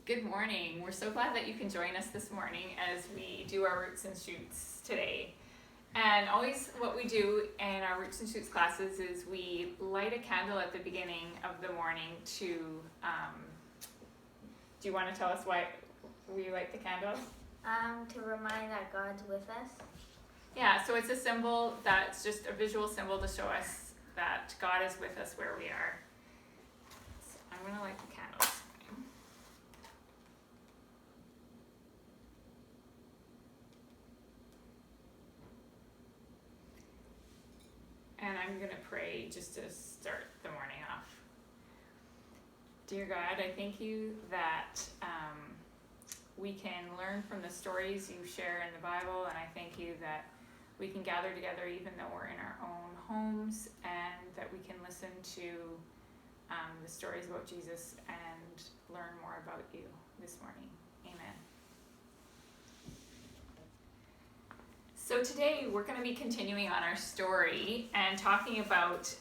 Good morning. We're so glad that you can join us this morning as we do our Roots and Shoots today. And always what we do in our Roots and Shoots classes is we light a candle at the beginning of the morning to, do you want to tell us why we light the candle? To remind that God's with us. Yeah, so it's a symbol that's just a visual symbol to show us that God is with us where we are. So I'm going to light the candle. And I'm going to pray just to start the morning off. Dear God, I thank you that we can learn from the stories you share in the Bible, and I thank you that we can gather together even though we're in our own homes, and that we can listen to the stories about Jesus and learn more about you this morning. Amen. So today we're going to be continuing on our story and talking about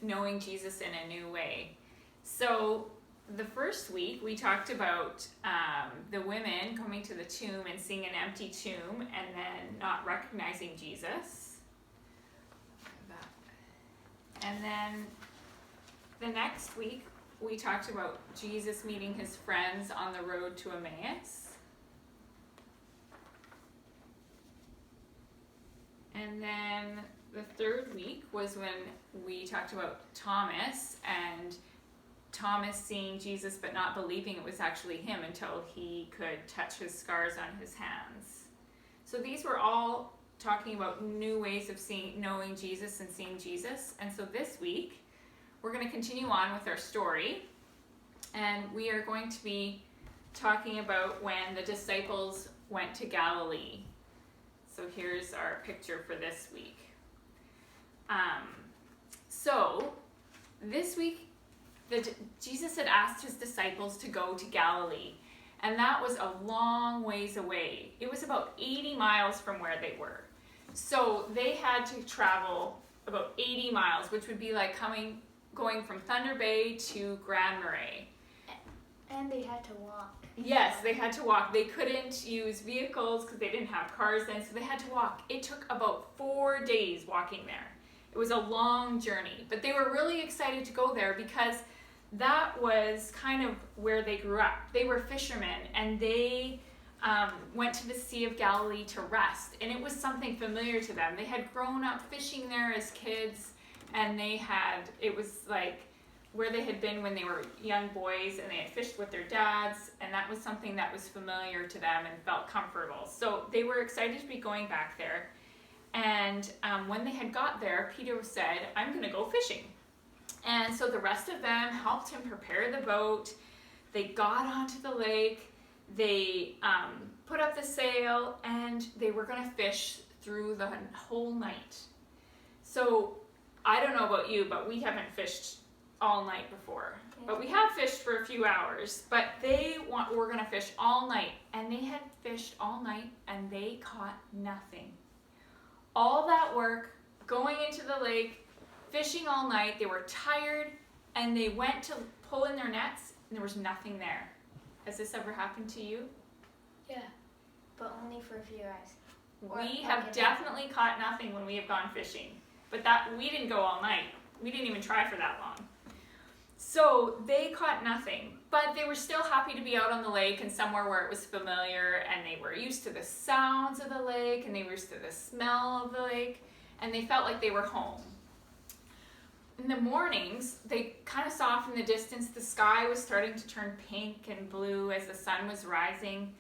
knowing Jesus in a new way. So the first week we talked about the women coming to the tomb and seeing an empty tomb and then not recognizing Jesus. And then the next week we talked about Jesus meeting his friends on the road to Emmaus. And then the third week was when we talked about Thomas and Thomas seeing Jesus but not believing it was actually him until he could touch his scars on his hands. So these were all talking about new ways of knowing Jesus and seeing Jesus. And so this week we're going to continue on with our story, and we are going to be talking about when the disciples went to Galilee. So here's our picture for this week. So this week, Jesus had asked his disciples to go to Galilee, and that was a long ways away. It was about 80 miles from where they were. So they had to travel about 80 miles, which would be like going from Thunder Bay to Grand Marais. And they had to walk. Yes, they had to walk. They couldn't use vehicles because they didn't have cars then, so they had to walk. It took about 4 days walking there. It was a long journey, but they were really excited to go there because that was kind of where they grew up. They were fishermen, and they went to the Sea of Galilee to rest, and it was something familiar to them. They had grown up fishing there as kids, and it was like where they had been when they were young boys, and they had fished with their dads, and that was something that was familiar to them and felt comfortable. So they were excited to be going back there. And when they had got there, Peter said, "I'm going to go fishing." And so the rest of them helped him prepare the boat. They got onto the lake, they put up the sail, and they were going to fish through the whole night. So I don't know about you, but we haven't fished all night before. But we have fished for a few hours, but they were going to fish all night, and they had fished all night and they caught nothing. All that work, going into the lake, fishing all night, they were tired, and they went to pull in their nets and there was nothing there. Has this ever happened to you? Yeah, but only for a few hours. We have definitely caught nothing when we have gone fishing, but we didn't go all night. We didn't even try for that long. So they caught nothing, but they were still happy to be out on the lake and somewhere where it was familiar, and they were used to the sounds of the lake, and they were used to the smell of the lake, and they felt like they were home. In the mornings, they kind of saw off in the distance the sky was starting to turn pink and blue as the sun was rising,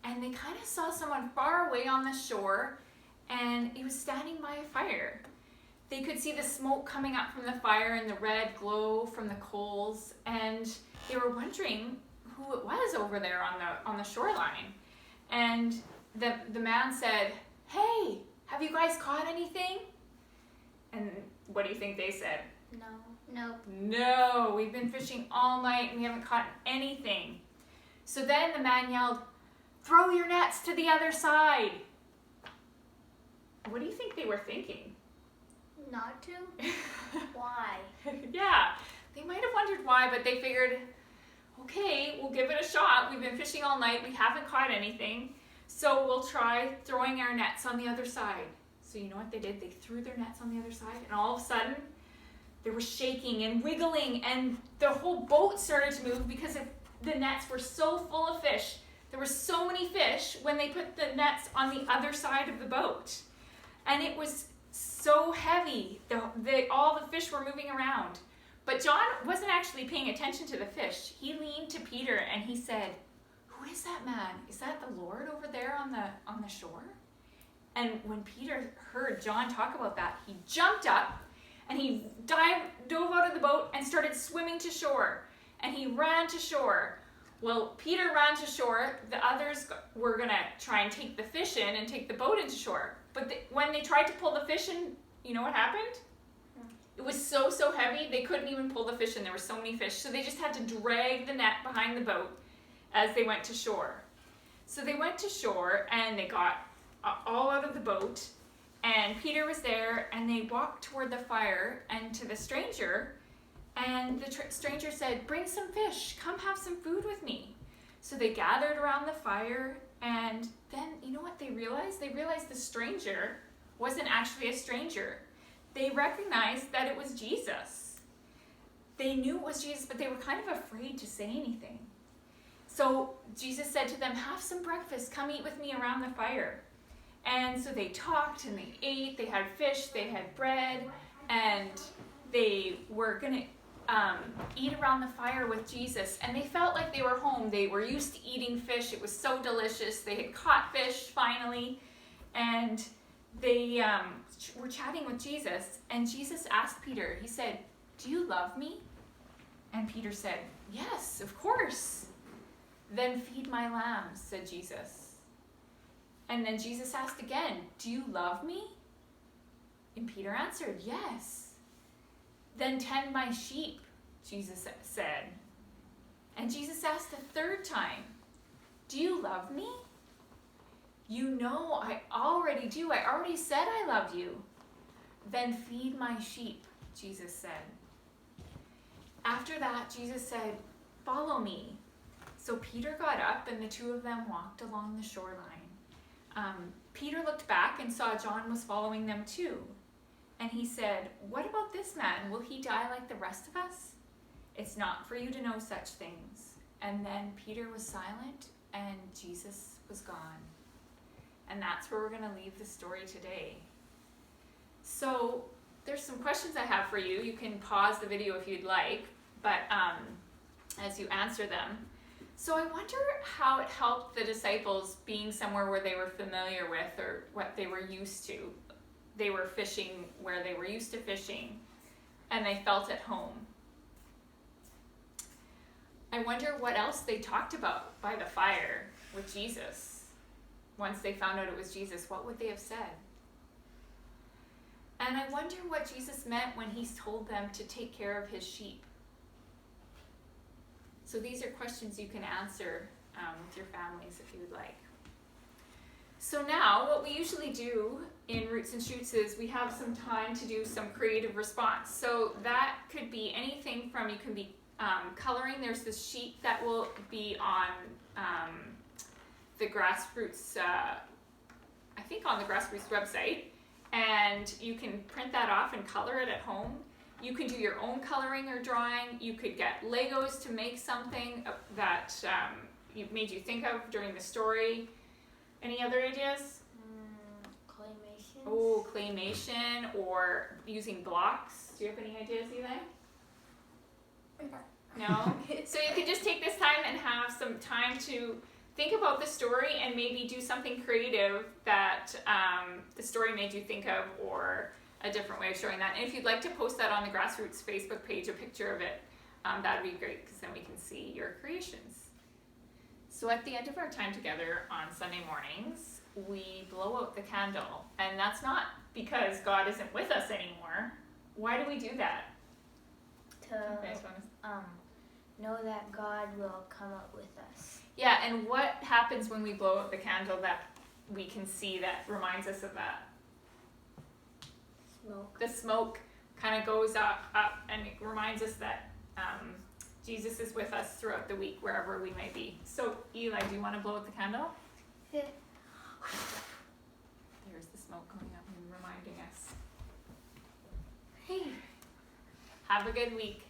and they kind of saw someone far away on the shore, and he was standing by a fire. They could see the smoke coming up from the fire and the red glow from the coals, and they were wondering who it was over there on the shoreline. And the man said, "Hey, have you guys caught anything?" And what do you think they said? No. "No, we've been fishing all night and we haven't caught anything." So then the man yelled, "Throw your nets to the other side." What do you think they were thinking? Not to? Why? Yeah, they might have wondered why, but they figured, okay, we'll give it a shot. We've been fishing all night. We haven't caught anything. So we'll try throwing our nets on the other side. So you know what they did? They threw their nets on the other side, and all of a sudden, they were shaking and wiggling, and the whole boat started to move because the nets were so full of fish. There were so many fish when they put the nets on the other side of the boat. And it was so heavy. All the fish were moving around. But John wasn't actually paying attention to the fish. He leaned to Peter and he said, "Who is that man? Is that the Lord over there on the shore?" And when Peter heard John talk about that, he jumped up and he dove out of the boat and started swimming to shore. And he ran to shore. Well, Peter ran to shore. The others were going to try and take the fish in and take the boat into shore. But when they tried to pull the fish in, you know what happened? It was so heavy, they couldn't even pull the fish in. There were so many fish. So they just had to drag the net behind the boat as they went to shore. So they went to shore and they got all out of the boat. And Peter was there and they walked toward the fire and to the stranger. And the stranger said, "Bring some fish. Come have some food with me." So they gathered around the fire, and then, you know what they realized? They realized the stranger wasn't actually a stranger. They recognized that it was Jesus. They knew it was Jesus, but they were kind of afraid to say anything. So Jesus said to them, "Have some breakfast. Come eat with me around the fire." And so they talked and they ate. They had fish, they had bread, and they were going to eat around the fire with Jesus, and they felt like they were home. They were used to eating fish. It was so delicious. They had caught fish finally, and they were chatting with Jesus, and Jesus asked Peter, he said, "Do you love me?" And Peter said, "Yes, of course." "Then feed my lambs," said Jesus. And then Jesus asked again, "Do you love me?" And Peter answered, "Yes." "Then tend my sheep," Jesus said. And Jesus asked a third time, "Do you love me?" "You know I already do. I already said I love you." "Then feed my sheep," Jesus said. After that, Jesus said, "Follow me." So Peter got up and the two of them walked along the shoreline. Peter looked back and saw John was following them too. And he said, "What about this man? Will he die like the rest of us?" "It's not for you to know such things." And then Peter was silent and Jesus was gone. And that's where we're going to leave the story today. So there's some questions I have for you. You can pause the video if you'd like, but as you answer them. So I wonder how it helped the disciples being somewhere where they were familiar with or what they were used to. They were fishing where they were used to fishing, and they felt at home. I wonder what else they talked about by the fire with Jesus. Once they found out it was Jesus, what would they have said? And I wonder what Jesus meant when he told them to take care of his sheep. So these are questions you can answer with your families if you would like. So now, what we usually do in Roots and Shoots is we have some time to do some creative response. So that could be anything from, you can be coloring. There's this sheet that will be on the Grassroots, I think on the Grassroots website. And you can print that off and color it at home. You can do your own coloring or drawing. You could get Legos to make something that made you think of during the story. Any other ideas? Claymation. Oh, claymation or using blocks. Do you have any ideas, Eli? No? So you could just take this time and have some time to think about the story and maybe do something creative that the story made you think of, or a different way of showing that. And if you'd like to post that on the Grassroots Facebook page, a picture of it, that would be great because then we can see your creations. So at the end of our time together on Sunday mornings, we blow out the candle. And that's not because God isn't with us anymore. Why do we do that? To know that God will come up with us. Yeah, and what happens when we blow out the candle that we can see that reminds us of that? Smoke. The smoke kind of goes up, and it reminds us that Jesus is with us throughout the week, wherever we may be. So, Eli, do you want to blow out the candle? Yeah. There's the smoke coming up and reminding us. Hey. Have a good week.